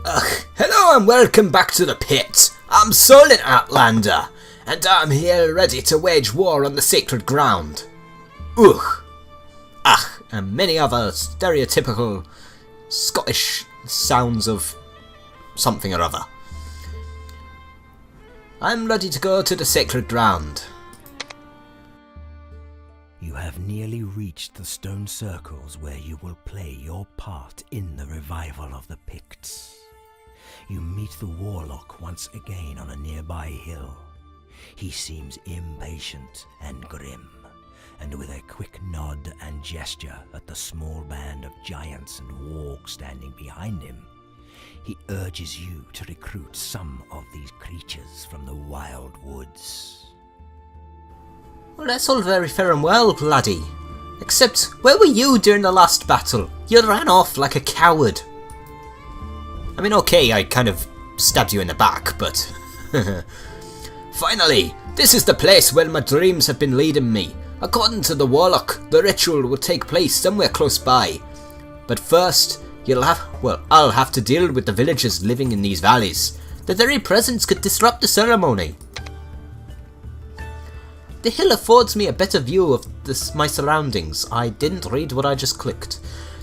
Hello and welcome back to the pit. I'm Solent Outlander, and I'm here ready to wage war on the sacred ground. And many other stereotypical Scottish sounds of something or other. I'm ready to go to the sacred ground. You have nearly reached the stone circles where you will play your part in the revival of the Picts. You meet the warlock once again on a nearby hill. He seems impatient and grim, and with a quick nod and gesture at the small band of giants and wargs standing behind him, he urges you to recruit some of these creatures from the wild woods. Well, that's all very fair and well, laddie. Except, where were you during the last battle? You ran off like a coward. I mean, okay, I kind of stabbed you in the back, but... Finally, this is the place where my dreams have been leading me. According to the warlock, the ritual will take place somewhere close by. But first, I'll have to deal with the villagers living in these valleys. Their very presence could disrupt the ceremony. The hill affords me a better view of my surroundings. I didn't read what I just clicked.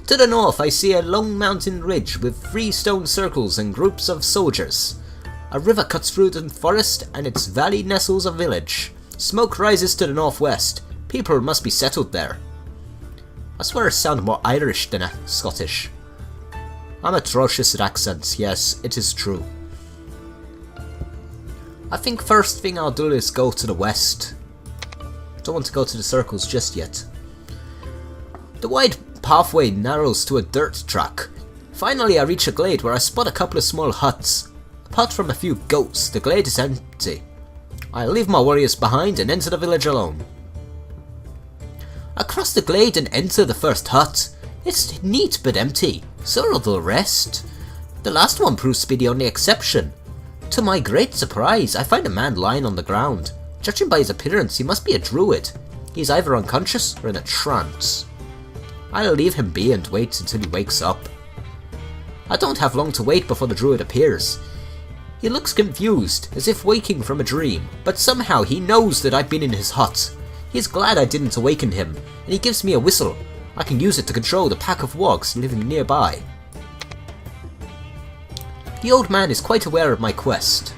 To the north I see a long mountain ridge with 3 stone circles and groups of soldiers. A river cuts through the forest and its valley nestles a village. Smoke rises to the northwest. People must be settled there. I swear I sound more Irish than Scottish. I'm atrocious at accents, yes, it is true. I think first thing I'll do is go to the west. Don't want to go to the circles just yet. The wide pathway narrows to a dirt track. Finally I reach a glade where I spot a couple of small huts. Apart from a few goats, the glade is empty. I leave my warriors behind and enter the village alone. I cross the glade and enter the first hut. It's neat but empty, so are the rest. The last one proves to be the only exception. To my great surprise, I find a man lying on the ground. Judging by his appearance, he must be a druid. He's either unconscious or in a trance. I'll leave him be and wait until he wakes up. I don't have long to wait before the druid appears. He looks confused, as if waking from a dream, but somehow he knows that I've been in his hut. He's glad I didn't awaken him, and he gives me a whistle. I can use it to control the pack of wargs living nearby. The old man is quite aware of my quest.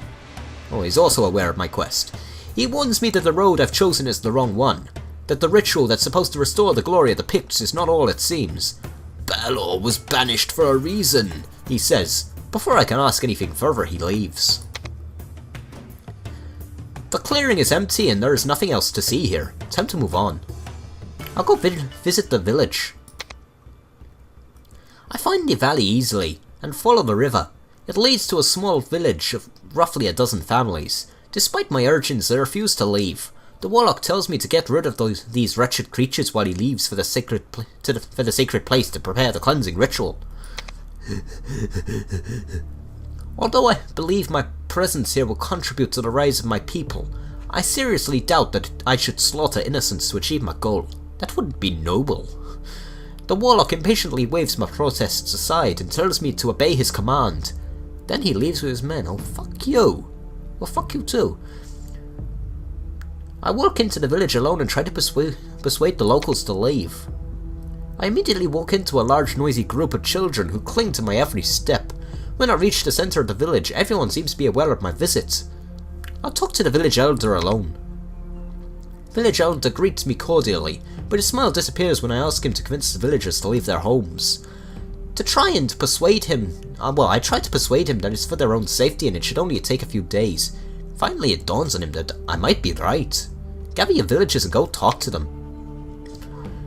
Oh, he's also aware of my quest. He warns me that the road I've chosen is the wrong one, that the ritual that's supposed to restore the glory of the Picts is not all it seems. Balor was banished for a reason, he says. Before I can ask anything further, he leaves. The clearing is empty and there is nothing else to see here. Time to move on. I'll go visit the village. I find the valley easily and follow the river. It leads to a small village of roughly a dozen families. Despite my urgings, they refuse to leave. The warlock tells me to get rid of these wretched creatures while he leaves for the sacred place to prepare the cleansing ritual. Although I believe my presence here will contribute to the rise of my people, I seriously doubt that I should slaughter innocents to achieve my goal. That wouldn't be noble. The warlock impatiently waves my protests aside and tells me to obey his command. Then he leaves with his men. Oh, fuck you. Well, fuck you too. I walk into the village alone and try to persuade the locals to leave. I immediately walk into a large noisy group of children who cling to my every step. When I reach the centre of the village, everyone seems to be aware of my visit. I'll talk to the village elder alone. Village elder greets me cordially, but his smile disappears when I ask him to convince the villagers to leave their homes. To try and persuade him, I try to persuade him that it's for their own safety and it should only take a few days. Finally it dawns on him that I might be right. Gather your villagers and go talk to them.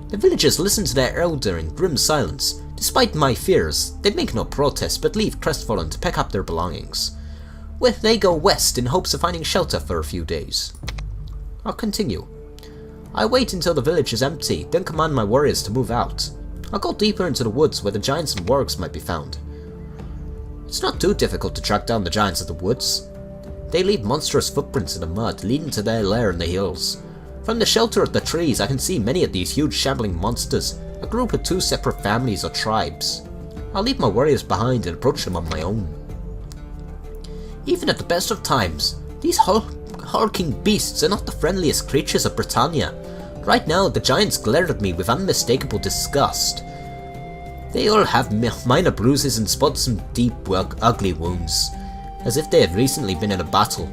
The villagers listen to their elder in grim silence. Despite my fears, they make no protest but leave crestfallen to pick up their belongings. They go west in hopes of finding shelter for a few days. I'll continue. I wait until the village is empty, then command my warriors to move out. I'll go deeper into the woods where the giants and wargs might be found. It's not too difficult to track down the giants of the woods. They leave monstrous footprints in the mud leading to their lair in the hills. From the shelter of the trees I can see many of these huge shambling monsters, a group of 2 separate families or tribes. I'll leave my warriors behind and approach them on my own. Even at the best of times, these hulking beasts are not the friendliest creatures of Britannia. Right now, the giants glared at me with unmistakable disgust. They all have minor bruises and spot some deep, ugly wounds, as if they had recently been in a battle.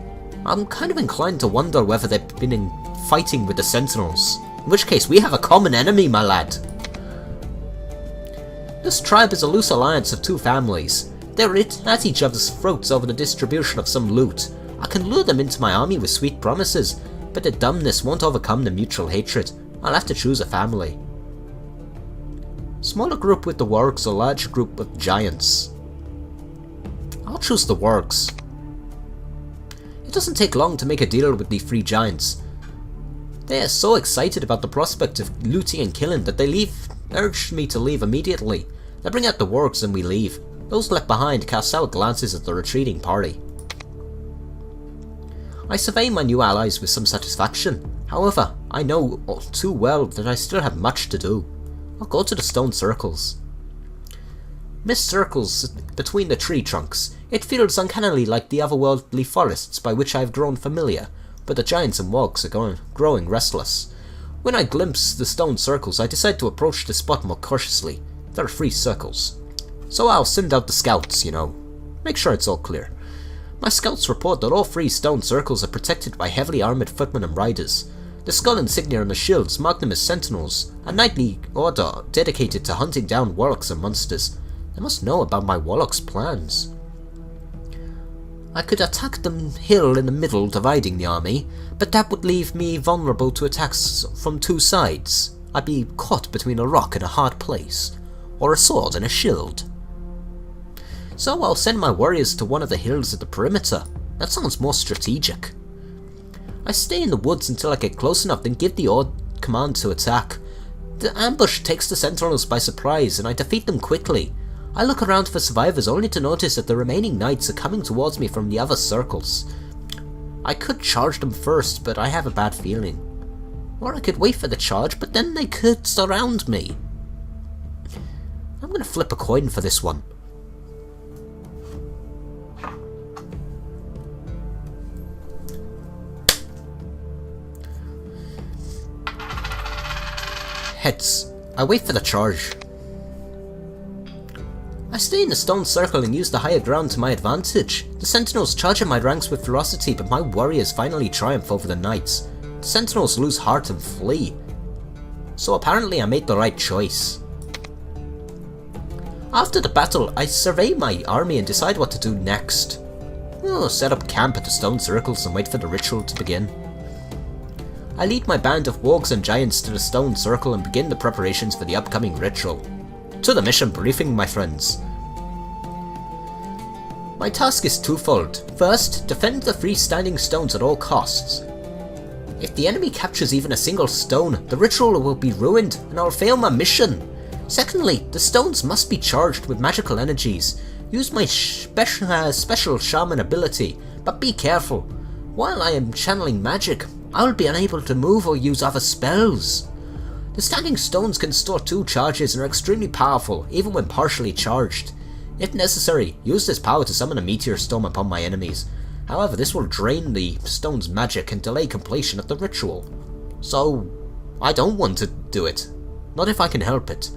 I'm kind of inclined to wonder whether they've been fighting with the Sentinels, in which case we have a common enemy, my lad. This tribe is a loose alliance of two families. They're at each other's throats over the distribution of some loot. I can lure them into my army with sweet promises, but their dumbness won't overcome the mutual hatred. I'll have to choose a family. Smaller group with the wargs or larger group with giants? I'll choose the wargs. It doesn't take long to make a deal with the three giants. They are so excited about the prospect of looting and killing that they urged me to leave immediately. They bring out the wargs and we leave. Those left behind cast out glances at the retreating party. I survey my new allies with some satisfaction. However, I know too well that I still have much to do. I'll go to the stone circles. Mist circles between the tree trunks. It feels uncannily like the otherworldly forests by which I have grown familiar, but the giants and wargs are growing restless. When I glimpse the stone circles, I decide to approach the spot more cautiously. There are 3 circles. So I'll send out the scouts, Make sure it's all clear. My scouts report that all 3 stone circles are protected by heavily armoured footmen and riders. The skull insignia on the shields mark them as sentinels, a knightly order dedicated to hunting down warlocks and monsters. They must know about my warlock's plans. I could attack the hill in the middle, dividing the army, but that would leave me vulnerable to attacks from 2 sides. I'd be caught between a rock and a hard place, or a sword and a shield. So I'll send my warriors to one of the hills at the perimeter. That sounds more strategic. I stay in the woods until I get close enough, then give the command to attack. The ambush takes the sentinels by surprise, and I defeat them quickly. I look around for survivors only to notice that the remaining knights are coming towards me from the other circles. I could charge them first, but I have a bad feeling. Or I could wait for the charge, but then they could surround me. I'm gonna flip a coin for this one. Heads. I wait for the charge. I stay in the stone circle and use the higher ground to my advantage. The sentinels charge at my ranks with ferocity, but my warriors finally triumph over the knights. The sentinels lose heart and flee. So apparently I made the right choice. After the battle, I survey my army and decide what to do next. Set up camp at the stone circles and wait for the ritual to begin. I lead my band of wargs and giants to the stone circle and begin the preparations for the upcoming ritual. To the mission briefing, my friends. My task is twofold. First, defend the freestanding stones at all costs. If the enemy captures even a single stone, the ritual will be ruined and I'll fail my mission. Secondly, the stones must be charged with magical energies. Use my special shaman ability, but be careful. While I am channeling magic, I will be unable to move or use other spells. The standing stones can store 2 charges and are extremely powerful, even when partially charged. If necessary, use this power to summon a meteor storm upon my enemies. However, this will drain the stone's magic and delay completion of the ritual. So, I don't want to do it. Not if I can help it.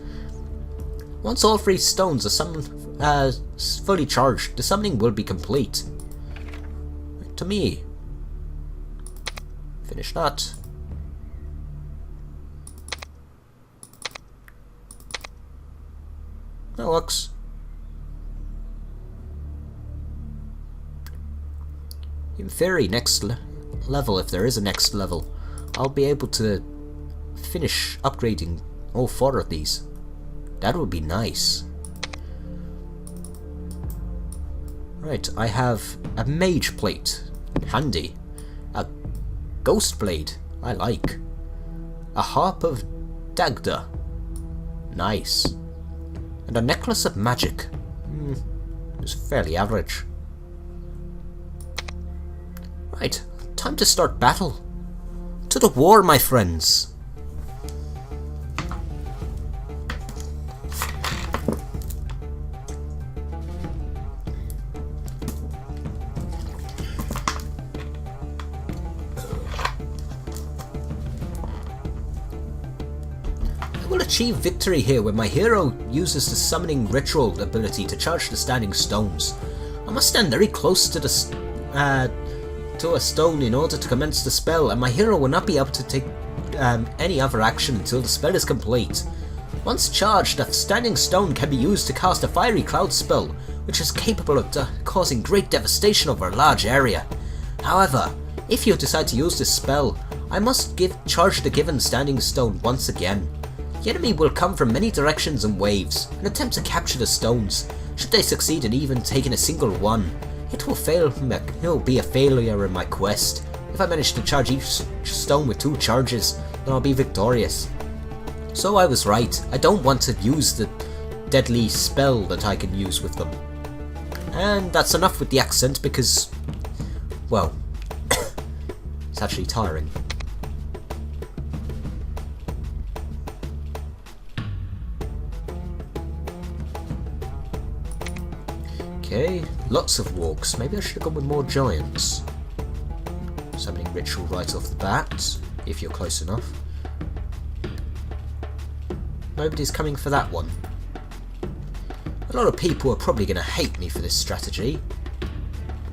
Once all 3 stones are fully charged, the summoning will be complete. To me. Finish that. That works. In theory, next level, if there is a next level, I'll be able to finish upgrading all 4 of these. That would be nice. Right, I have a mage plate. Handy. A ghost blade. I like. A harp of Dagda. Nice. And a necklace of magic. It's fairly average. Right, time to start battle. To the war, my friends. achieve victory here when my hero uses the summoning ritual ability to charge the standing stones. I must stand very close to a stone in order to commence the spell, and my hero will not be able to take any other action until the spell is complete. Once charged, a standing stone can be used to cast a fiery cloud spell, which is capable of causing great devastation over a large area. However, if you decide to use this spell, I must charge the given standing stone once again. The enemy will come from many directions and waves, and attempt to capture the stones. Should they succeed in even taking a single one, it will be a failure in my quest. If I manage to charge each stone with 2 charges, then I'll be victorious. So I was right, I don't want to use the deadly spell that I can use with them. And that's enough with the accent because, well, it's actually tiring. Okay, lots of walks. Maybe I should have gone with more giants. Summoning ritual right off the bat, if you're close enough. Nobody's coming for that one. A lot of people are probably going to hate me for this strategy,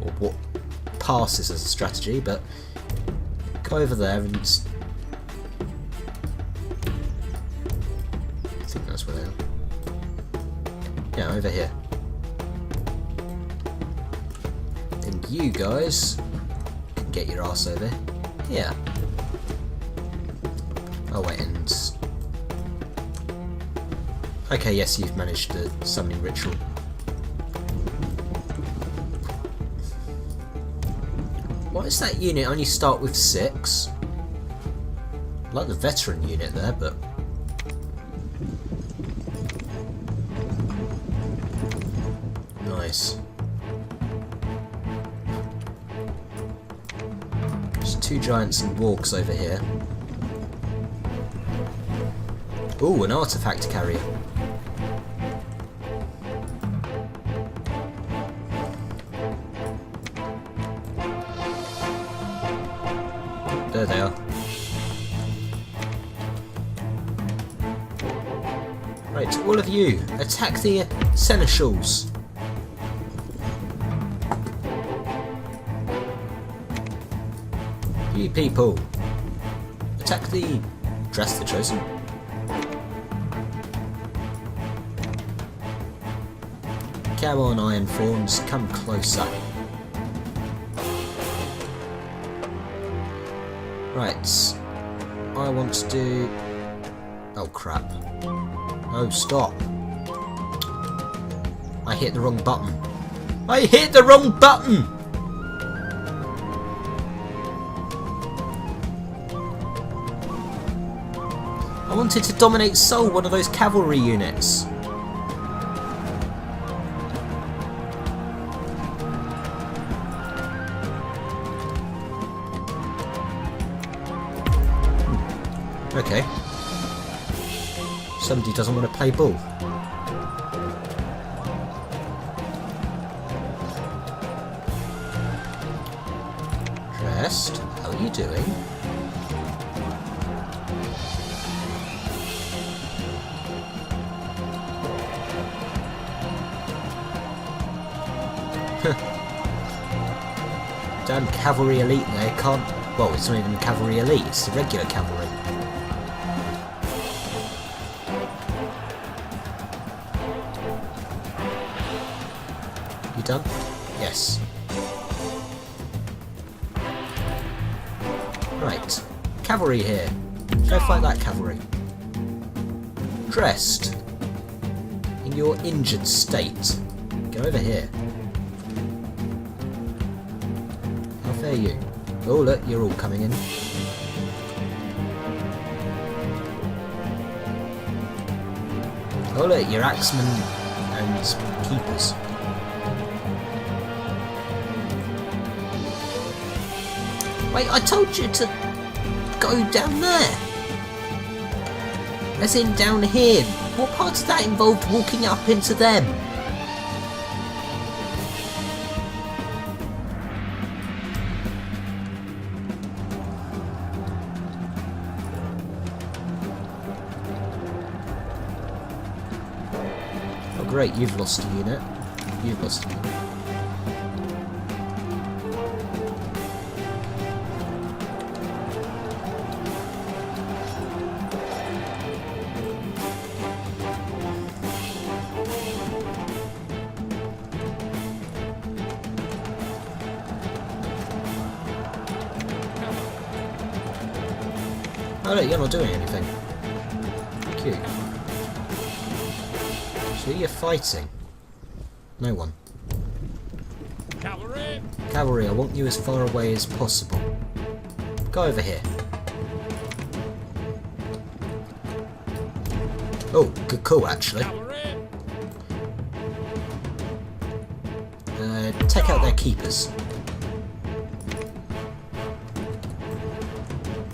or what passes as a strategy, but go over there and... I think that's where they are. Yeah, over here. And you guys can get your ass over here. Oh wait, and... Okay, yes, you've managed the summoning ritual. Why does that unit only start with 6? I like the veteran unit there, but... Nice. There's 2 giants and wargs over here. Ooh, an artifact carrier. There they are. Right, all of you, attack the seneschals. You people, attack the Dress the Chosen. Come on, Iron Forms, come closer. Right, I want to do... Oh crap. Oh, stop. I hit the wrong button. I hit the wrong button! I wanted to dominate Soul, one of those cavalry units. Okay. Somebody doesn't want to play ball. Dressed, how are you doing? Damn cavalry elite there can't... Well, it's not even cavalry elite, it's the regular cavalry. You done? Yes. Right. Cavalry here. Go fight that cavalry. Dressed. In your injured state. Go over here. How fare you? Oh look, you're all coming in. Oh look, you're axemen and keepers. Wait, I told you to go down there. As in down here. What part of that involved walking up into them? Great, you've lost a unit. You've lost a unit. Oh look, you're not doing anything. Cute. So you're fighting? No one. Cavalry! Cavalry, I want you as far away as possible. Go over here. Oh, good call actually. Cavalry! Take out their keepers.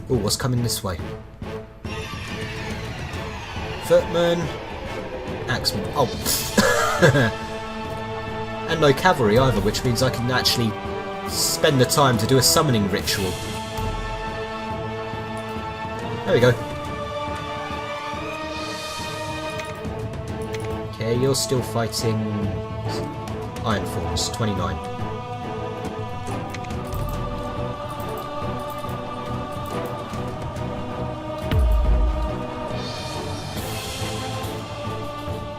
Oh, what's coming this way? Footman. Axeman. Oh. And no cavalry either, which means I can actually spend the time to do a summoning ritual. There we go. Okay, you're still fighting Iron Forms, 29.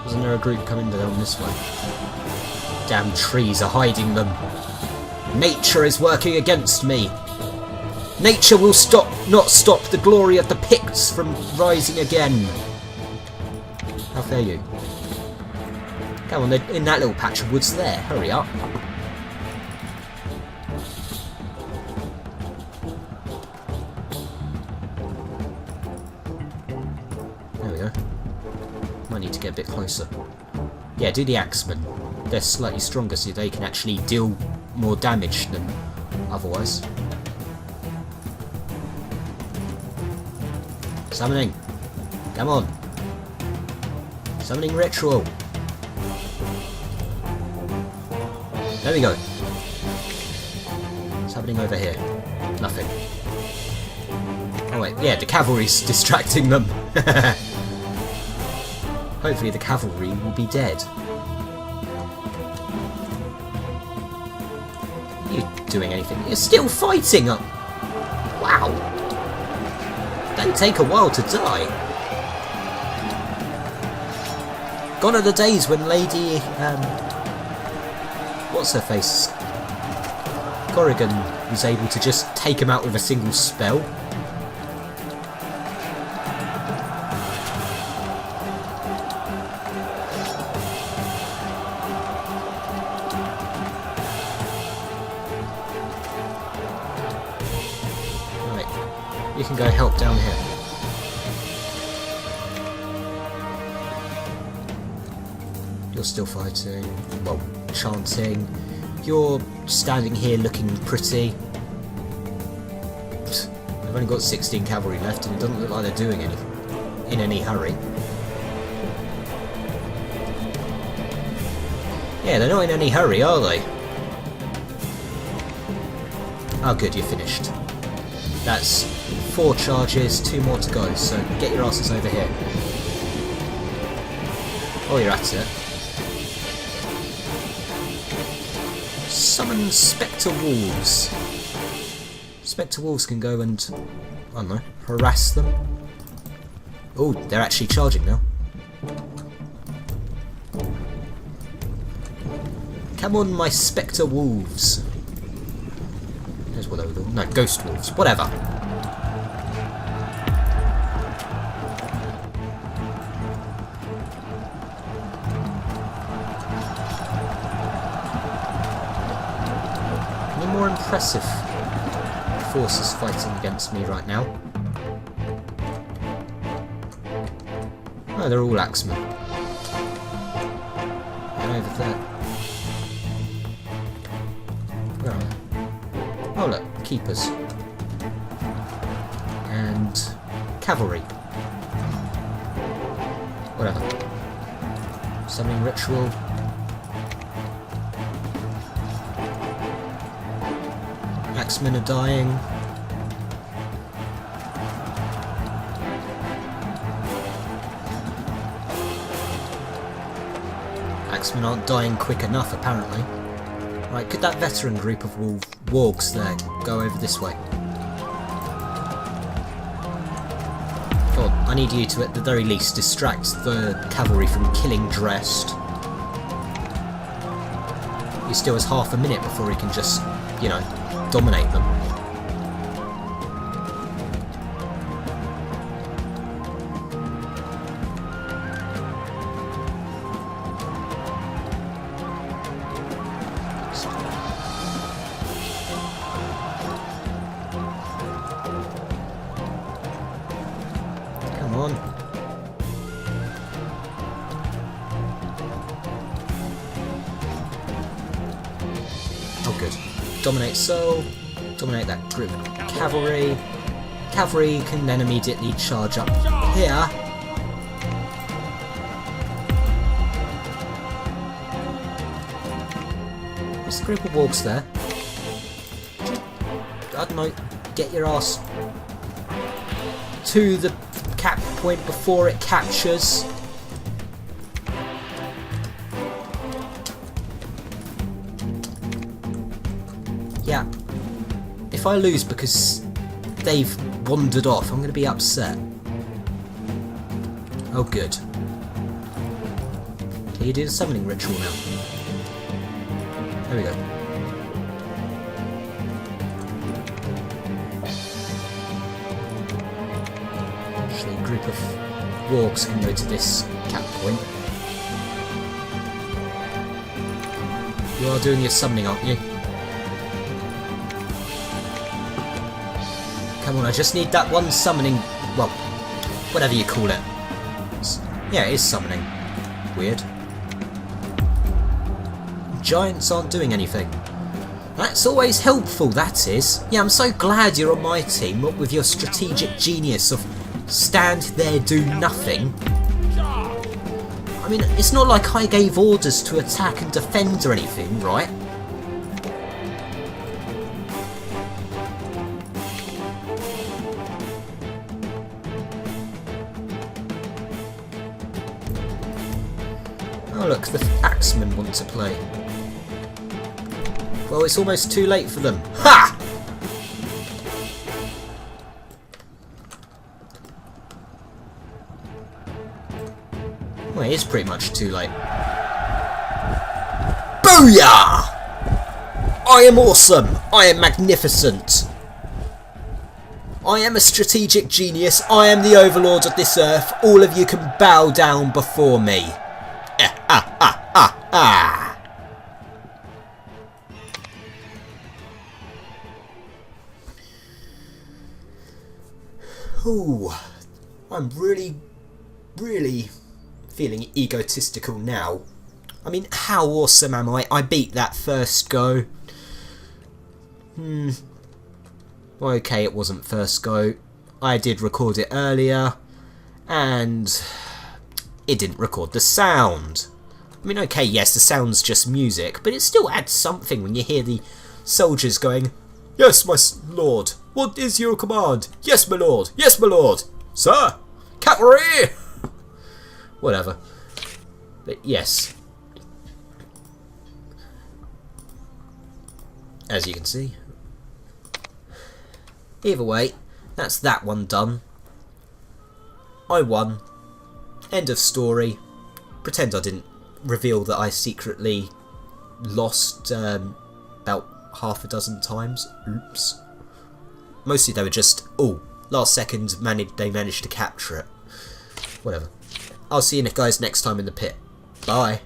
Wasn't there a group coming down this way? Damn trees are hiding them. Nature is working against me. Nature will not stop the glory of the Picts from rising again. How fare you? Come on, they're in that little patch of woods there. Hurry up. There we go. Might need to get a bit closer. Yeah, do the Axemen. They're slightly stronger, so they can actually deal more damage than otherwise. Summoning. Come on. Summoning ritual. There we go. What's happening over here? Nothing. Oh wait, yeah, the cavalry's distracting them. Hopefully the cavalry will be dead. Are you doing anything? You're still fighting! Wow! Don't take a while to die. Gone are the days when Lady, what's her face? Corrigan was able to just take him out with a single spell. Right, you can go help down here. You're still fighting, well, chanting. You're standing here looking pretty. I've only got 16 cavalry left and it doesn't look like they're doing anything in any hurry. Yeah, they're not in any hurry, are they? Oh good, you're finished. That's 4 charges, 2 more to go, so get your asses over here. Oh, you're at it. Summon Spectre Wolves. Spectre Wolves can go and, I don't know, harass them. Oh, they're actually charging now. Come on, my Spectre Wolves. There's what they were called. No, Ghost Wolves. Whatever. More impressive forces fighting against me right now. Oh, they're all axemen. And over there. Where are they? Oh look, keepers. And cavalry. Whatever. Summoning ritual. Axemen are dying. Axemen aren't dying quick enough, apparently. Right, could that veteran group of wargs there go over this way? Oh, I need you to, at the very least, distract the cavalry from killing Drest. He still has half a minute before he can just, you know, dominate them. Come on. Oh good. Dominate Seoul. Dominate that group of cavalry. Cavalry can then immediately charge up here. There's a group of wargs there. I don't know, get your ass to the cap point before it captures. Yeah. If I lose because they've wandered off, I'm going to be upset. Oh good. Can you do the summoning ritual now? There we go. Actually, a group of wargs can go to this cap point. You are doing your summoning, aren't you? Come on, I just need that one summoning... well, whatever you call it. Yeah, it is summoning. Weird. Giants aren't doing anything. That's always helpful, that is. Yeah, I'm so glad you're on my team, what with your strategic genius of stand there, do nothing. I mean, it's not like I gave orders to attack and defend or anything, right? Oh look, the Axemen want to play. Well, it's almost too late for them. Ha! Well, it is pretty much too late. Booyah! I am awesome! I am magnificent! I am a strategic genius. I am the overlord of this earth. All of you can bow down before me. Ooh, I'm really feeling egotistical now. I mean, how awesome am I? I beat that first go. Well, okay, it wasn't first go. I did record it earlier, and it didn't record the sound. I mean, okay, yes, the sound's just music, but it still adds something when you hear the soldiers going, "Yes, my lord. What is your command? Yes, my lord. Yes, my lord. Sir. Cavalry!" Whatever. But yes. As you can see. Either way, that's that one done. I won. End of story. Pretend I didn't reveal that I secretly lost about half a dozen times. Oops. Mostly they were just, oh, last second they managed to capture it. Whatever. I'll see you guys next time in the pit. Bye.